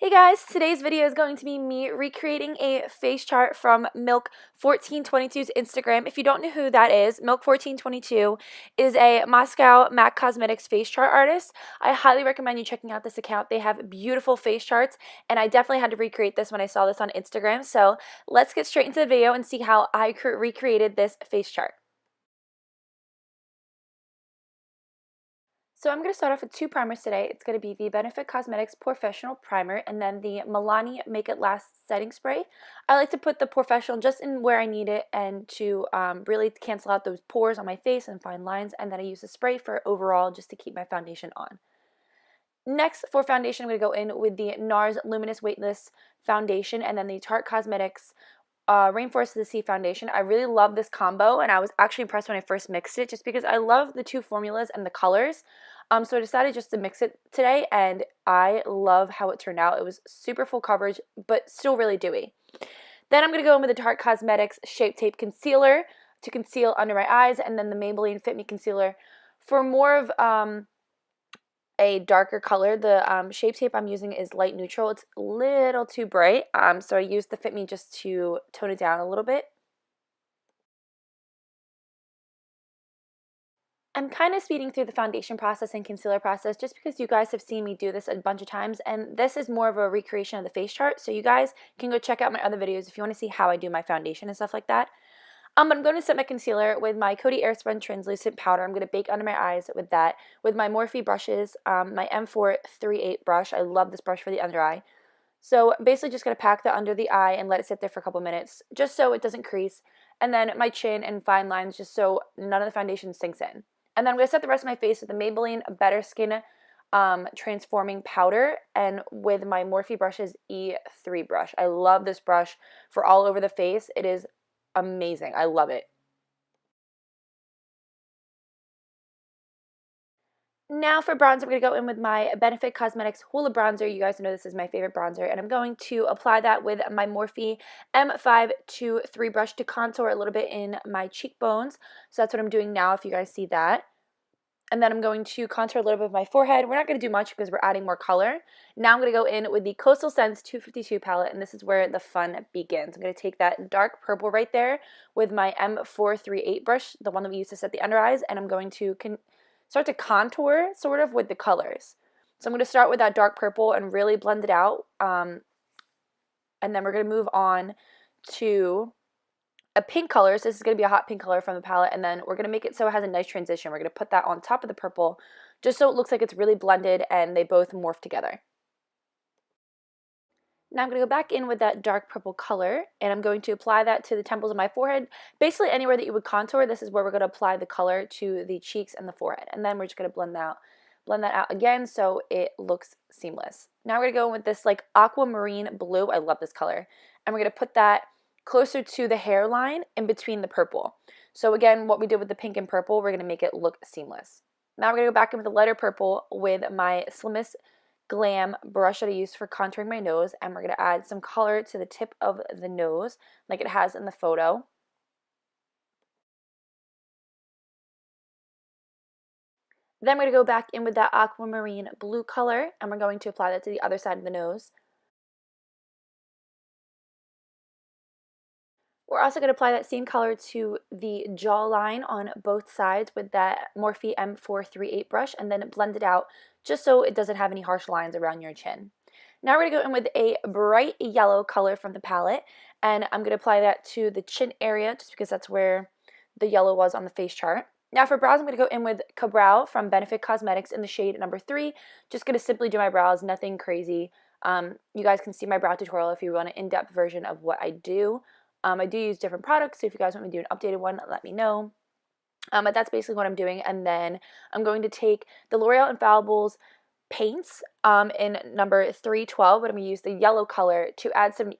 Hey guys, today's video is going to be me recreating a face chart from Milk1422's Instagram. If you don't know who that is, Milk1422 is a Moscow MAC Cosmetics face chart artist. I highly recommend you checking out this account. They have beautiful face charts, and I definitely had to recreate this when I saw this on Instagram. So let's get straight into the video and see how I recreated this face chart. So I'm going to start off with two primers today. It's going to be the Benefit Cosmetics Porefessional Primer and then the Milani Make It Last Setting Spray. I like to put the Porefessional just in where I need it and to really cancel out those pores on my face and fine lines, and then I use the spray for overall just to keep my foundation on. Next, for foundation, I'm going to go in with the NARS Luminous Weightless Foundation and then the Tarte Cosmetics Rainforest to the Sea foundation. I really love this combo, and I was actually impressed when I first mixed it just because I love the two formulas and the colors. So I decided just to mix it today, and I love how it turned out. It was super full coverage, but still really dewy. Then I'm going to go in with the Tarte Cosmetics Shape Tape Concealer to conceal under my eyes, and then the Maybelline Fit Me Concealer for more of a darker color. The Shape Tape I'm using is light neutral. It's a little too bright, so I used the Fit Me just to tone it down a little bit. I'm kind of speeding through the foundation process and concealer process just because you guys have seen me do this a bunch of times, and this is more of a recreation of the face chart, so you guys can go check out my other videos if you want to see how I do my foundation and stuff like that. But I'm going to set my concealer with my Coty Airspun Translucent Powder. I'm going to bake under my eyes with that, with my Morphe brushes, my M438 brush. I love this brush for the under eye. So basically just going to pack that under the eye and let it sit there for a couple minutes, just so it doesn't crease. And then my chin and fine lines, just so none of the foundation sinks in. And then I'm going to set the rest of my face with the Maybelline Better Skin Transforming Powder and with my Morphe Brushes E3 brush. I love this brush for all over the face. It is amazing. I love it. Now for bronzer, I'm going to go in with my Benefit Cosmetics Hoola bronzer. You guys know this is my favorite bronzer, and I'm going to apply that with my Morphe M523 brush to contour a little bit in my cheekbones. So that's what I'm doing now, if you guys see that. And then I'm going to contour a little bit of my forehead. We're not going to do much because we're adding more color. Now I'm going to go in with the Coastal Scents 252 palette, and this is where the fun begins. I'm going to take that dark purple right there with my M438 brush, the one that we used to set the under eyes, and I'm going to start to contour sort of with the colors. So I'm going to start with that dark purple and really blend it out. And then we're going to move on to a pink color. So this is going to be a hot pink color from the palette, and then we're going to make it so it has a nice transition. We're going to put that on top of the purple just so it looks like it's really blended and they both morph together. Now I'm going to go back in with that dark purple color, and I'm going to apply that to the temples of my forehead. Basically anywhere that you would contour, this is where we're going to apply the color to the cheeks and the forehead. And then we're just going to blend that out again so it looks seamless. Now we're going to go in with this like aquamarine blue. I love this color. And we're going to put that closer to the hairline in between the purple. So again, what we did with the pink and purple, we're going to make it look seamless. Now we're going to go back in with the lighter purple with my Slimmest Glam brush that I use for contouring my nose, and we're going to add some color to the tip of the nose like it has in the photo. Then we're going to go back in with that aquamarine blue color, and we're going to apply that to the other side of the nose. We're also going to apply that same color to the jawline on both sides with that Morphe M438 brush, and then blend it out just so it doesn't have any harsh lines around your chin. Now we're going to go in with a bright yellow color from the palette, and I'm going to apply that to the chin area just because that's where the yellow was on the face chart. Now for brows, I'm going to go in with Cabral from Benefit Cosmetics in the shade number 3. Just going to simply do my brows, nothing crazy. You guys can see my brow tutorial if you want an in-depth version of what I do. I do use different products, so if you guys want me to do an updated one, let me know. But that's basically what I'm doing. And then I'm going to take the L'Oreal Infallibles paints in number 312, but I'm going to use the yellow color to add some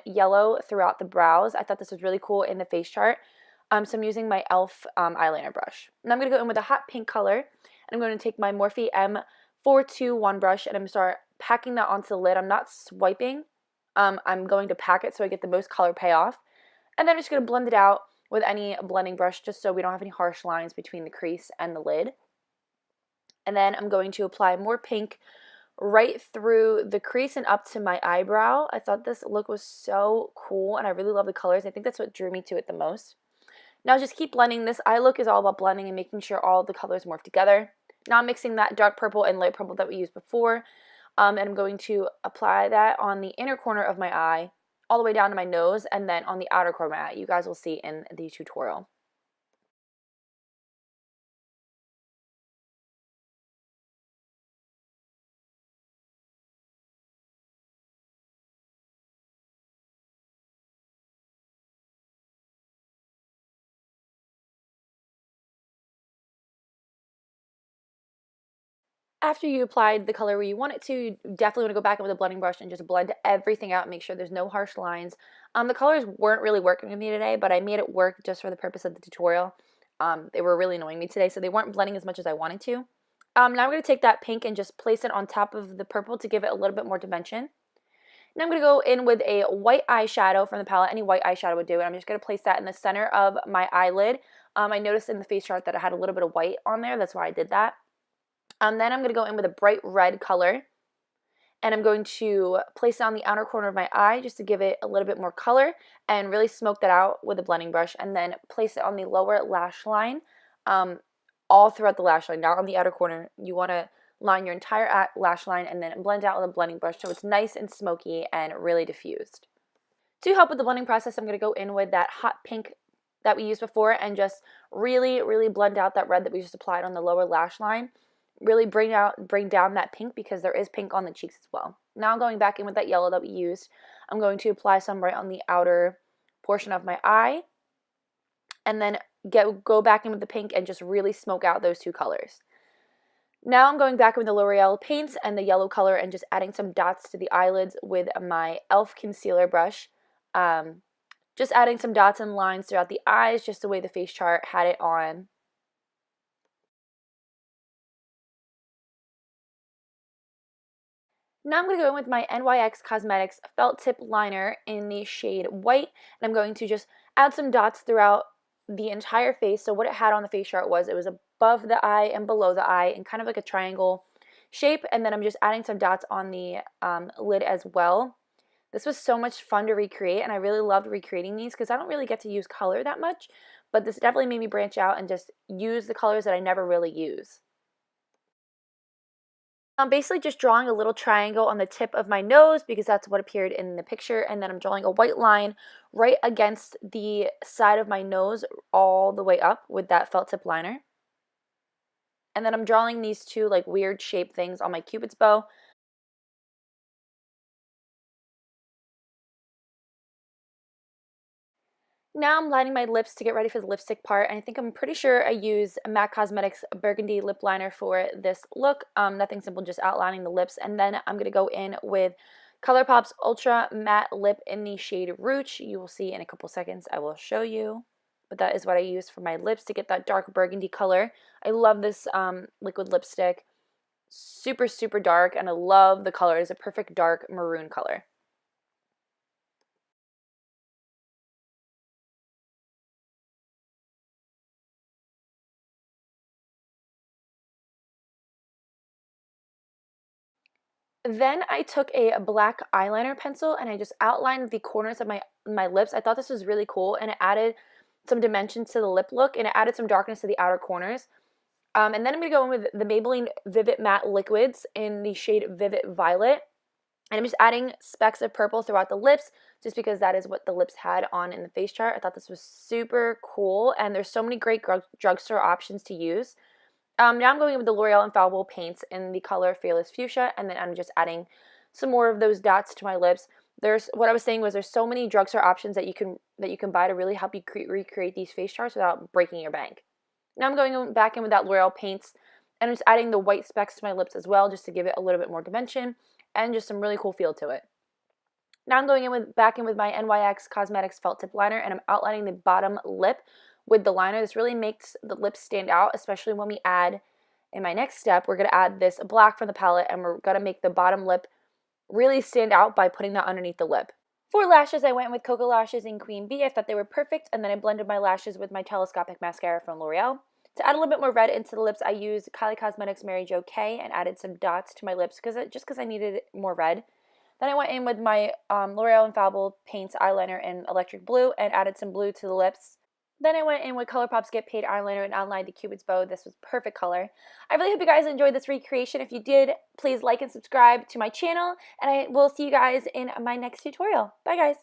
yellow throughout the brows. I thought this was really cool in the face chart. So I'm using my e.l.f. Eyeliner brush. And I'm going to go in with a hot pink color, and I'm going to take my Morphe M421 brush, and I'm going to start packing that onto the lid. I'm not swiping. I'm going to pack it so I get the most color payoff. And then I'm just going to blend it out with any blending brush just so we don't have any harsh lines between the crease and the lid. And then I'm going to apply more pink right through the crease and up to my eyebrow. I thought this look was so cool, and I really love the colors. I think that's what drew me to it the most. Now just keep blending. This eye look is all about blending and making sure all the colors morph together. Now I'm mixing that dark purple and light purple that we used before, and I'm going to apply that on the inner corner of my eye, all the way down to my nose, and then on the outer corner of my eye. You guys will see in the tutorial. After you applied the color where you want it to, you definitely want to go back in with a blending brush and just blend everything out, make sure there's no harsh lines. The colors weren't really working with me today, but I made it work just for the purpose of the tutorial. They were really annoying me today, so they weren't blending as much as I wanted to. Now I'm going to take that pink and just place it on top of the purple to give it a little bit more dimension. Now I'm going to go in with a white eyeshadow from the palette. Any white eyeshadow would do, and I'm just going to place that in the center of my eyelid. I noticed in the Facechart that it had a little bit of white on there. That's why I did that. Then I'm going to go in with a bright red color, and I'm going to place it on the outer corner of my eye just to give it a little bit more color and really smoke that out with a blending brush, and then place it on the lower lash line, all throughout the lash line, not on the outer corner. You want to line your entire lash line and then blend out with a blending brush so it's nice and smoky and really diffused. To help with the blending process, I'm going to go in with that hot pink that we used before and just really, really blend out that red that we just applied on the lower lash line. Really bring down that pink because there is pink on the cheeks as well. Now I'm going back in with that yellow that we used. I'm going to apply some right on the outer portion of my eye, and then go back in with the pink and just really smoke out those two colors. Now I'm going back with the L'Oreal paints and the yellow color and just adding some dots to the eyelids with my e.l.f. concealer brush. Just adding some dots and lines throughout the eyes, just the way the Facechart had it on. Now I'm going to go in with my NYX Cosmetics Felt Tip Liner in the shade White, and I'm going to just add some dots throughout the entire face. So what it had on the Facechart was it was above the eye and below the eye in kind of like a triangle shape, and then I'm just adding some dots on the lid as well. This was so much fun to recreate, and I really loved recreating these because I don't really get to use color that much, but this definitely made me branch out and just use the colors that I never really use. I'm basically just drawing a little triangle on the tip of my nose because that's what appeared in the picture, and then I'm drawing a white line right against the side of my nose all the way up with that felt tip liner. And then I'm drawing these two like weird shaped things on my Cupid's bow. Now I'm lining my lips to get ready for the lipstick part, and I think I'm pretty sure I use MAC Cosmetics Burgundy Lipliner for this look. Nothing simple, just outlining the lips, and then I'm going to go in with Colourpop's Ultra Matte Lip in the shade Rooch. You will see in a couple seconds, I will show you, but that is what I use for my lips to get that dark burgundy color. I love this liquid lipstick. Super, super dark, and I love the color. It's a perfect dark maroon color. Then I took a black eyeliner pencil and I just outlined the corners of my lips. I thought this was really cool, and it added some dimension to the lip look, and it added some darkness to the outer corners. And then I'm going to go in with the Maybelline Vivid Matte Liquids in the shade Vivid Violet. And I'm just adding specks of purple throughout the lips just because that is what the lips had on in the Facechart. I thought this was super cool, and there's so many great drugstore options to use. Now I'm going in with the L'Oreal Infallible paints in the color Fearless Fuchsia, and then I'm just adding some more of those dots to my lips. What I was saying was there's so many drugstore options that you can buy to really help you recreate these Facecharts without breaking your bank. Now I'm going back in with that L'Oreal paints, and I'm just adding the white specks to my lips as well, just to give it a little bit more dimension and just some really cool feel to it. Now I'm going back in with my NYX Cosmetics Felt Tip Liner, and I'm outlining the bottom lip with the liner. This really makes the lips stand out, especially when we add, in my next step, we're going to add this black from the palette, and we're going to make the bottom lip really stand out by putting that underneath the lip. For lashes, I went with Cocoa Lashes in Queen Bee. I thought they were perfect, and then I blended my lashes with my telescopic mascara from L'Oreal. To add a little bit more red into the lips, I used Kylie Cosmetics Mary Jo K and added some dots to my lips just because I needed more red. Then I went in with my L'Oreal Infallible Paints eyeliner in electric blue and added some blue to the lips. Then I went in with Colourpop's Get Paid eyeliner and outlined the Cupid's bow. This was perfect color. I really hope you guys enjoyed this recreation. If you did, please like and subscribe to my channel, and I will see you guys in my next tutorial. Bye, guys.